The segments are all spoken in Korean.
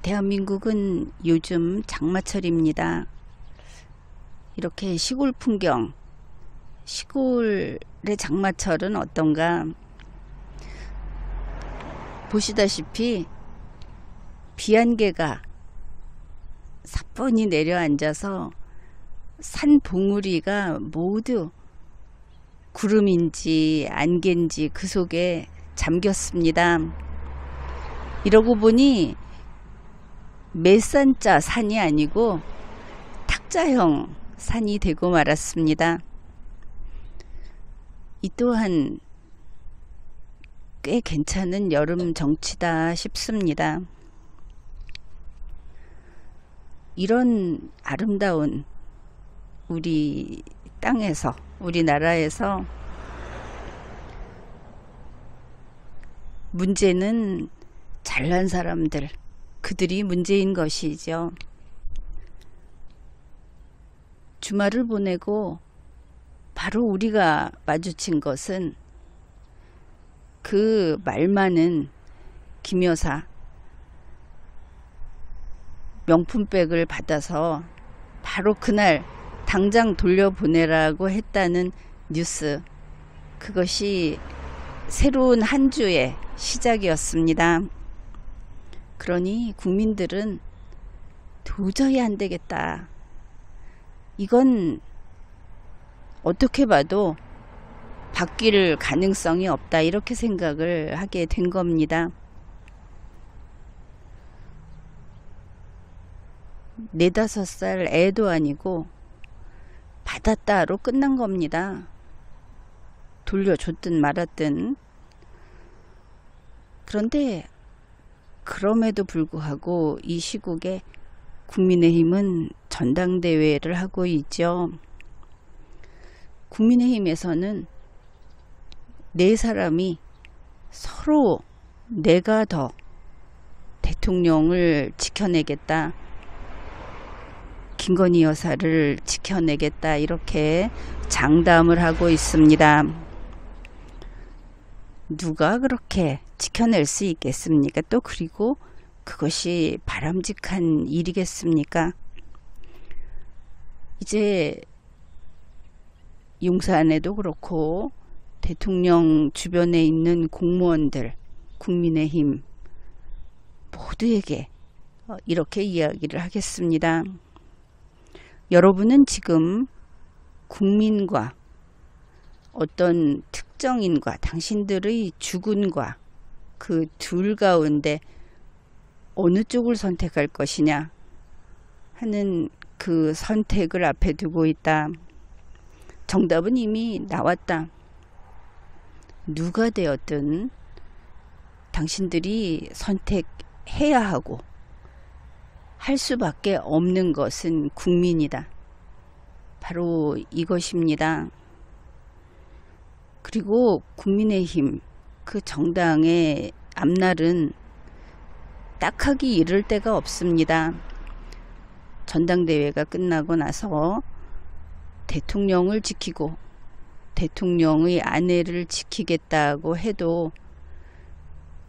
대한민국은 요즘 장마철입니다. 이렇게 시골 풍경, 시골의 장마철은 어떤가? 보시다시피 비 한 개가 사뿐히 내려앉아서 산 봉우리가 모두 구름인지 안개인지 그 속에 잠겼습니다. 이러고 보니 메산자 산이 아니고 탁자형 산이 되고 말았습니다. 이 또한 꽤 괜찮은 여름 정치다 싶습니다. 이런 아름다운 우리 땅에서, 우리나라에서 문제는 잘난 사람들, 그들이 문제인 것이죠. 주말을 보내고 바로 우리가 마주친 것은 그 말 많은 김여사 명품백을 받아서 바로 그날 당장 돌려보내라고 했다는 뉴스, 그것이 새로운 한 주의 시작이었습니다. 그러니 국민들은 도저히 안 되겠다. 이건 어떻게 봐도 바뀔 가능성이 없다. 이렇게 생각을 하게 된 겁니다. 4, 5살 애도 아니고 받았다로 끝난 겁니다. 돌려줬든 말았든. 그런데 그럼에도 불구하고 이 시국에 국민의힘은 전당대회를 하고 있죠. 국민의힘에서는 4사람이 서로 내가 더 대통령을 지켜내겠다, 김건희 여사를 지켜내겠다, 이렇게 장담을 하고 있습니다. 누가 그렇게 지켜낼 수 있겠습니까? 또 그리고 그것이 바람직한 일이겠습니까? 이제 용산에도 그렇고 대통령 주변에 있는 공무원들, 국민의힘 모두에게 이렇게 이야기를 하겠습니다. 여러분은 지금 국민과 어떤 특정인과 당신들의 주군과 그 둘 가운데 어느 쪽을 선택할 것이냐 하는 그 선택을 앞에 두고 있다. 정답은 이미 나왔다. 누가 되었든 당신들이 선택해야 하고 할 수밖에 없는 것은 국민이다. 바로 이것입니다. 그리고 국민의힘 그 정당의 앞날은 딱하기 이를 데가 없습니다. 전당대회가 끝나고 나서 대통령을 지키고 대통령의 아내를 지키겠다고 해도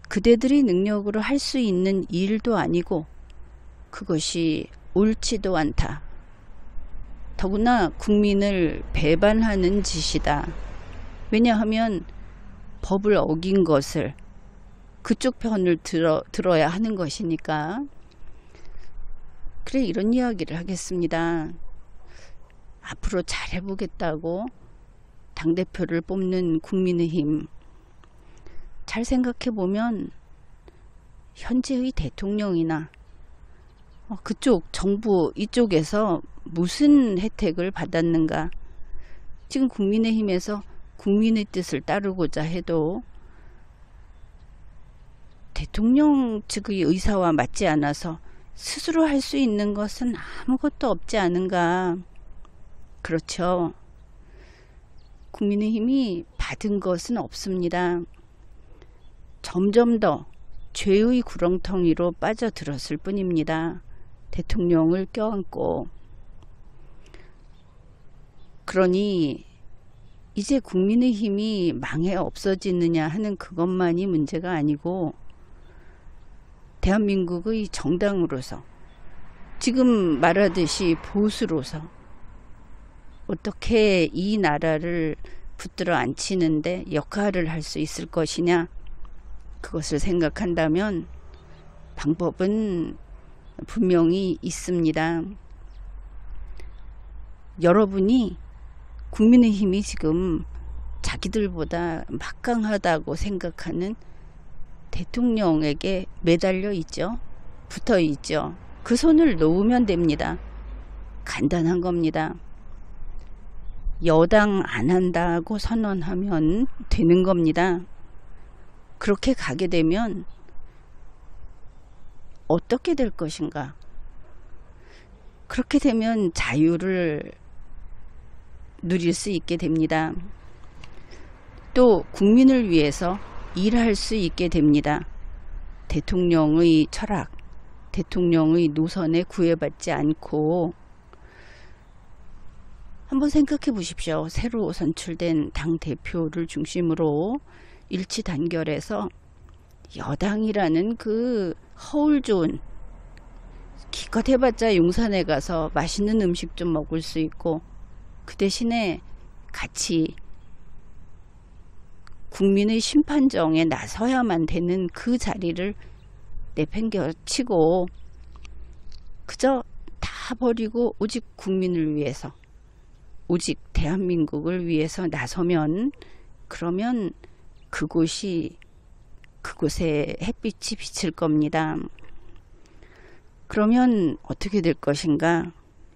그대들이 능력으로 할 수 있는 일도 아니고 그것이 옳지도 않다. 더구나 국민을 배반하는 짓이다. 왜냐하면 법을 어긴 것을 그쪽 편을 들어야 하는 것이니까. 그래, 이런 이야기를 하겠습니다. 앞으로 잘해보겠다고 당대표를 뽑는 국민의힘, 잘 생각해보면 현재의 대통령이나 그쪽 정부 이쪽에서 무슨 혜택을 받았는가. 지금 국민의힘에서 국민의 뜻을 따르고자 해도 대통령 측의 의사와 맞지 않아서 스스로 할 수 있는 것은 아무것도 없지 않은가. 그렇죠. 국민의힘이 받은 것은 없습니다. 점점 더 죄의 구렁텅이로 빠져들었을 뿐입니다. 대통령을 껴안고. 그러니 이제 국민의힘이 망해 없어지느냐 하는 그것만이 문제가 아니고 대한민국의 정당으로서, 지금 말하듯이 보수로서 어떻게 이 나라를 붙들어 앉히는데 역할을 할 수 있을 것이냐, 그것을 생각한다면 방법은 분명히 있습니다. 여러분이 국민의힘이 지금 자기들보다 막강하다고 생각하는 대통령에게 매달려 있죠. 붙어 있죠. 그 손을 놓으면 됩니다. 간단한 겁니다. 여당 안 한다고 선언하면 되는 겁니다. 그렇게 가게 되면 어떻게 될 것인가? 그렇게 되면 자유를 누릴 수 있게 됩니다. 또 국민을 위해서 일할 수 있게 됩니다. 대통령의 철학, 대통령의 노선에 구애받지 않고, 한번 생각해 보십시오. 새로 선출된 당대표를 중심으로 일치 단결해서 여당이라는 그 허울 좋은, 기껏 해봤자 용산에 가서 맛있는 음식 좀 먹을 수 있고, 그 대신에 같이 국민의 심판정에 나서야만 되는 그 자리를 내팽겨치고 그저 다 버리고 오직 국민을 위해서, 오직 대한민국을 위해서 나서면, 그러면 그곳에 햇빛이 비칠 겁니다. 그러면 어떻게 될 것인가?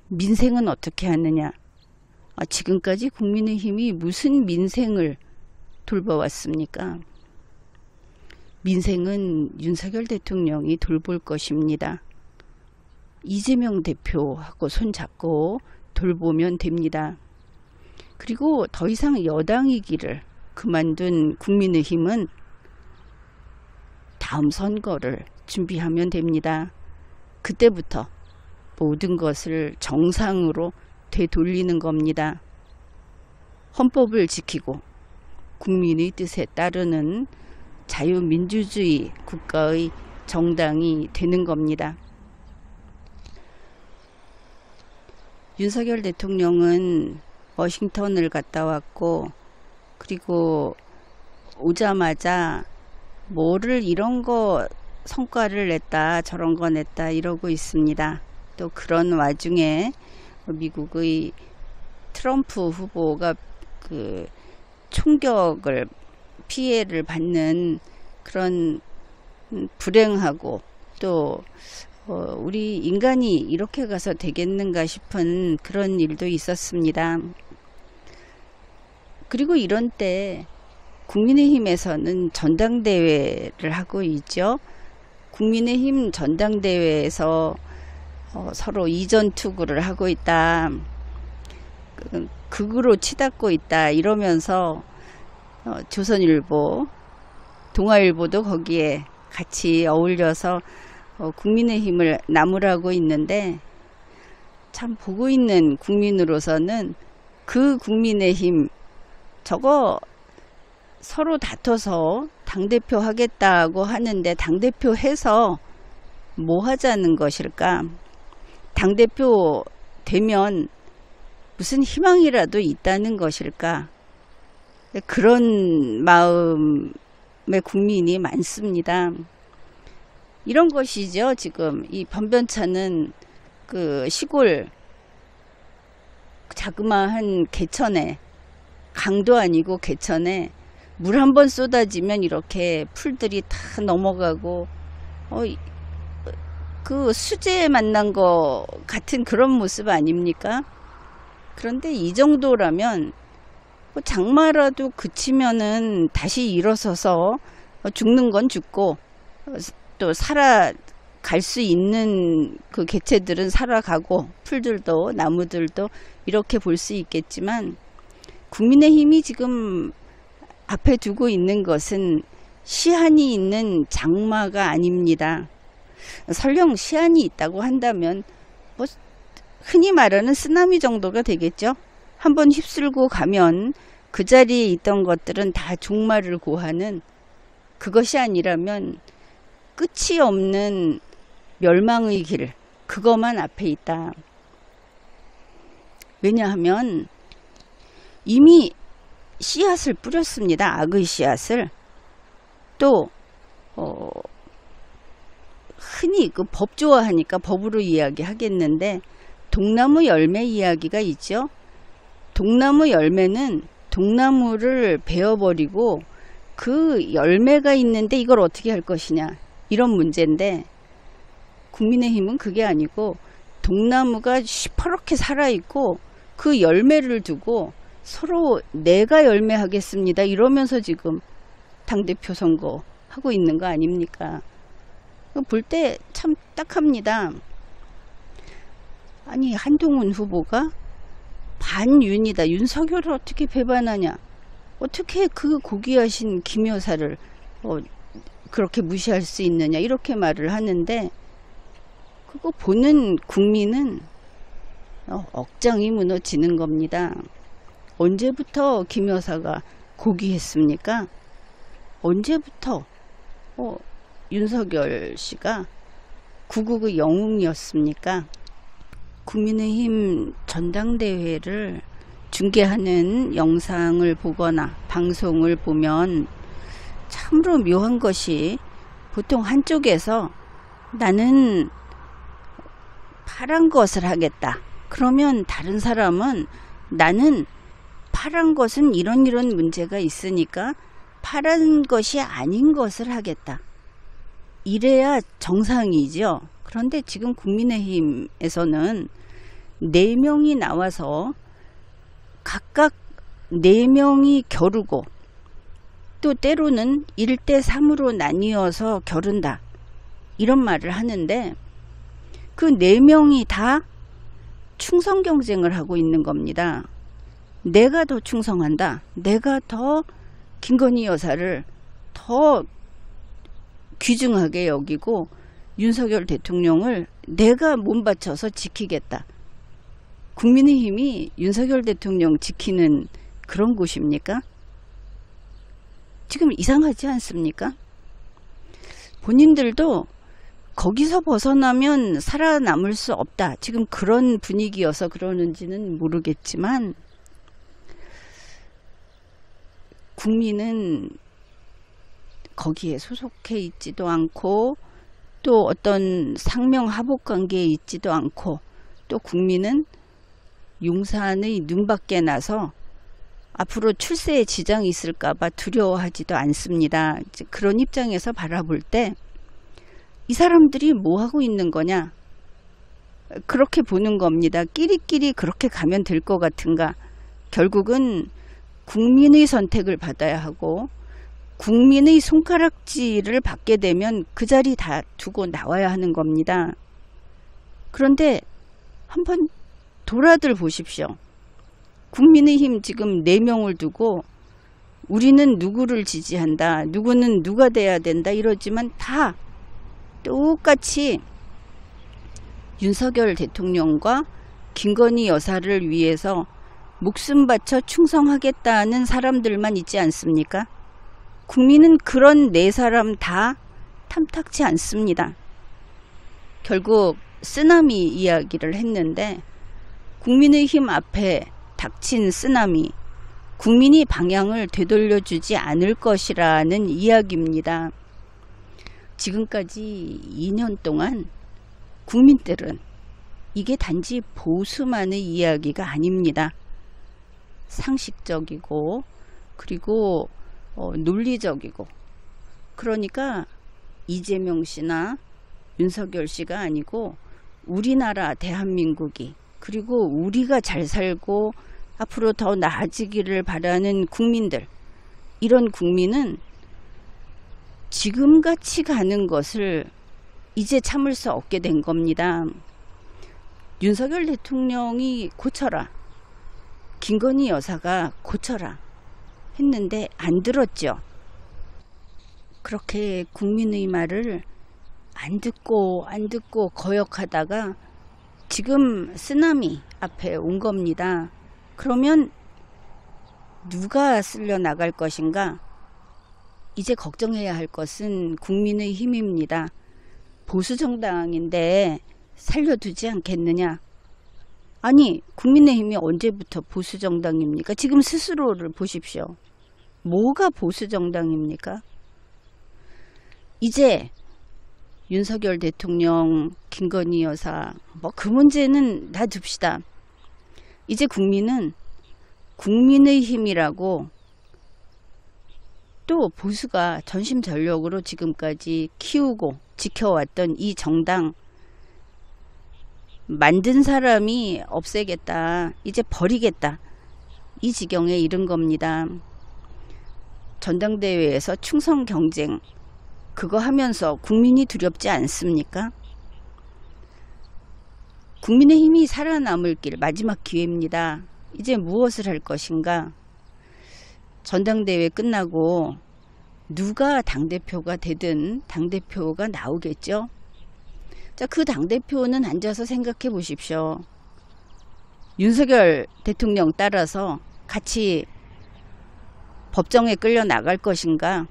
민생은 어떻게 하느냐? 지금까지 국민의힘이 무슨 민생을 돌봐왔습니까? 민생은 윤석열 대통령이 돌볼 것입니다. 이재명 대표하고 손잡고 돌보면 됩니다. 그리고 더 이상 여당이기를 그만둔 국민의힘은 다음 선거를 준비하면 됩니다. 그때부터 모든 것을 정상으로 되돌리는 겁니다. 헌법을 지키고 국민의 뜻에 따르는 자유민주주의 국가의 정당이 되는 겁니다. 윤석열 대통령은 워싱턴을 갔다 왔고, 그리고 오자마자 뭐를 이런 거 성과를 냈다, 저런 거 냈다 이러고 있습니다. 또 그런 와중에 미국의 트럼프 후보가 그 총격을 피해를 받는 그런 불행하고, 또 우리 인간이 이렇게 가서 되겠는가 싶은 그런 일도 있었습니다. 그리고 이런 때 국민의힘에서는 전당대회를 하고 있죠. 국민의힘 전당대회에서 서로 이전투구를 하고 있다, 극으로 치닫고 있다 이러면서 조선일보, 동아일보도 거기에 같이 어울려서 국민의힘을 나무라고 있는데, 참 보고 있는 국민으로서는 그 국민의힘 저거 서로 다퉈서 당대표 하겠다고 하는데 당대표 해서 뭐 하자는 것일까? 당대표 되면 무슨 희망이라도 있다는 것일까? 그런 마음의 국민이 많습니다. 이런 것이죠. 지금 이 변변찮은 그 시골 자그마한 개천에, 강도 아니고 개천에 물 한 번 쏟아지면 이렇게 풀들이 다 넘어가고 그 수재에 만난 거 같은 그런 모습 아닙니까? 그런데 이 정도라면 장마라도 그치면은 다시 일어서서 죽는 건 죽고 또 살아갈 수 있는 그 개체들은 살아가고, 풀들도 나무들도 이렇게 볼 수 있겠지만, 국민의힘이 지금 앞에 두고 있는 것은 시한이 있는 장마가 아닙니다. 설령 시한이 있다고 한다면 뭐 흔히 말하는 쓰나미 정도가 되겠죠. 한번 휩쓸고 가면 그 자리에 있던 것들은 다 종말을 고하는, 그것이 아니라면 끝이 없는 멸망의 길, 그것만 앞에 있다. 왜냐하면 이미 씨앗을 뿌렸습니다. 악의 씨앗을. 또 흔히 그 법 좋아하니까 법으로 이야기하겠는데, 동나무 열매 이야기가 있죠. 동나무 열매는 동나무를 베어버리고 그 열매가 있는데 이걸 어떻게 할 것이냐, 이런 문제인데, 국민의힘은 그게 아니고 동나무가 시퍼렇게 살아있고 그 열매를 두고 서로 내가 열매하겠습니다 이러면서 지금 당대표 선거 하고 있는 거 아닙니까? 볼 때 참 딱합니다. 아니, 한동훈 후보가 반윤이다, 윤석열을 어떻게 배반하냐, 어떻게 그 고귀하신 김 여사를 그렇게 무시할 수 있느냐, 이렇게 말을 하는데, 그거 보는 국민은 억장이 무너지는 겁니다. 언제부터 김 여사가 고귀했습니까? 언제부터 윤석열 씨가 구국의 영웅이었습니까? 국민의힘 전당대회를 중계하는 영상을 보거나 방송을 보면 참으로 묘한 것이, 보통 한쪽에서 나는 파란 것을 하겠다, 그러면 다른 사람은 나는 파란 것은 이런 문제가 있으니까 파란 것이 아닌 것을 하겠다, 이래야 정상이죠. 그런데 지금 국민의힘에서는 4명이 나와서 각각 4명이 겨루고, 또 때로는 1대3으로 나뉘어서 겨룬다, 이런 말을 하는데, 그 4명이 다 충성 경쟁을 하고 있는 겁니다. 내가 더 충성한다, 내가 더 김건희 여사를 더 귀중하게 여기고 윤석열 대통령을 내가 몸바쳐서 지키겠다. 국민의힘이 윤석열 대통령 지키는 그런 곳입니까? 지금 이상하지 않습니까? 본인들도 거기서 벗어나면 살아남을 수 없다, 지금 그런 분위기여서 그러는지는 모르겠지만, 국민은 거기에 소속해 있지도 않고, 또 어떤 상명하복 관계에 있지도 않고, 또 국민은 용산의 눈밖에 나서 앞으로 출세에 지장이 있을까봐 두려워하지도 않습니다. 그런 입장에서 바라볼 때 이 사람들이 뭐 하고 있는 거냐, 그렇게 보는 겁니다. 끼리끼리 그렇게 가면 될 것 같은가. 결국은 국민의 선택을 받아야 하고, 국민의 손가락질을 받게 되면 그 자리 다 두고 나와야 하는 겁니다. 그런데 한번 돌아들 보십시오. 국민의힘 지금 4명을 두고 우리는 누구를 지지한다, 누구는 누가 돼야 된다 이러지만 다 똑같이 윤석열 대통령과 김건희 여사를 위해서 목숨 바쳐 충성하겠다는 사람들만 있지 않습니까? 국민은 그런 4사람 다 탐탁치 않습니다. 결국 쓰나미 이야기를 했는데, 국민의힘 앞에 닥친 쓰나미, 국민이 방향을 되돌려주지 않을 것이라는 이야기입니다. 지금까지 2년 동안 국민들은 이게 단지 보수만의 이야기가 아닙니다. 상식적이고, 그리고 논리적이고, 그러니까 이재명 씨나 윤석열 씨가 아니고 우리나라 대한민국이, 그리고 우리가 잘 살고 앞으로 더 나아지기를 바라는 국민들, 이런 국민은 지금같이 가는 것을 이제 참을 수 없게 된 겁니다. 윤석열 대통령이 고쳐라, 김건희 여사가 고쳐라 했는데 안 들었죠. 그렇게 국민의 말을 안 듣고 거역하다가 지금 쓰나미 앞에 온 겁니다. 그러면 누가 쓸려 나갈 것인가? 이제 걱정해야 할 것은 국민의힘입니다. 보수정당인데 살려두지 않겠느냐. 아니, 국민의힘이 언제부터 보수정당입니까? 지금 스스로를 보십시오. 뭐가 보수정당입니까? 이제 윤석열 대통령, 김건희 여사, 뭐 그 문제는 놔둡시다. 이제 국민은 국민의힘이라고 또 보수가 전심전력으로 지금까지 키우고 지켜왔던 이 정당 만든 사람이 없애겠다. 이제 버리겠다. 이 지경에 이른 겁니다. 전당대회에서 충성 경쟁 그거 하면서 국민이 두렵지 않습니까? 국민의힘이 살아남을 길 마지막 기회입니다. 이제 무엇을 할 것인가? 전당대회 끝나고 누가 당대표가 되든 당대표가 나오겠죠. 자, 그 당대표는 앉아서 생각해 보십시오. 윤석열 대통령 따라서 같이 법정에 끌려 나갈 것인가?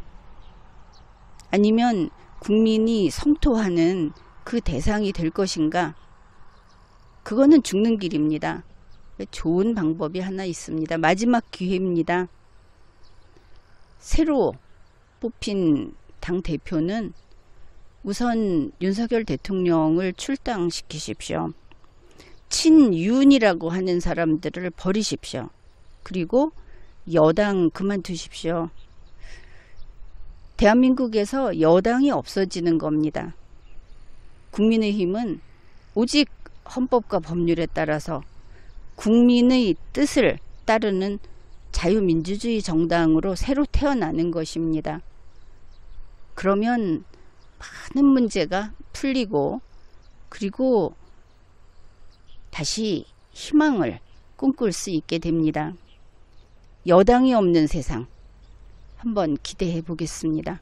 아니면 국민이 성토하는 그 대상이 될 것인가? 그거는 죽는 길입니다. 좋은 방법이 하나 있습니다. 마지막 기회입니다. 새로 뽑힌 당대표는 우선 윤석열 대통령을 출당시키십시오. 친윤이라고 하는 사람들을 버리십시오. 그리고 여당 그만두십시오. 대한민국에서 여당이 없어지는 겁니다. 국민의힘은 오직 헌법과 법률에 따라서 국민의 뜻을 따르는 자유민주주의 정당으로 새로 태어나는 것입니다. 그러면 많은 문제가 풀리고 그리고 다시 희망을 꿈꿀 수 있게 됩니다. 여당이 없는 세상 한번 기대해 보겠습니다.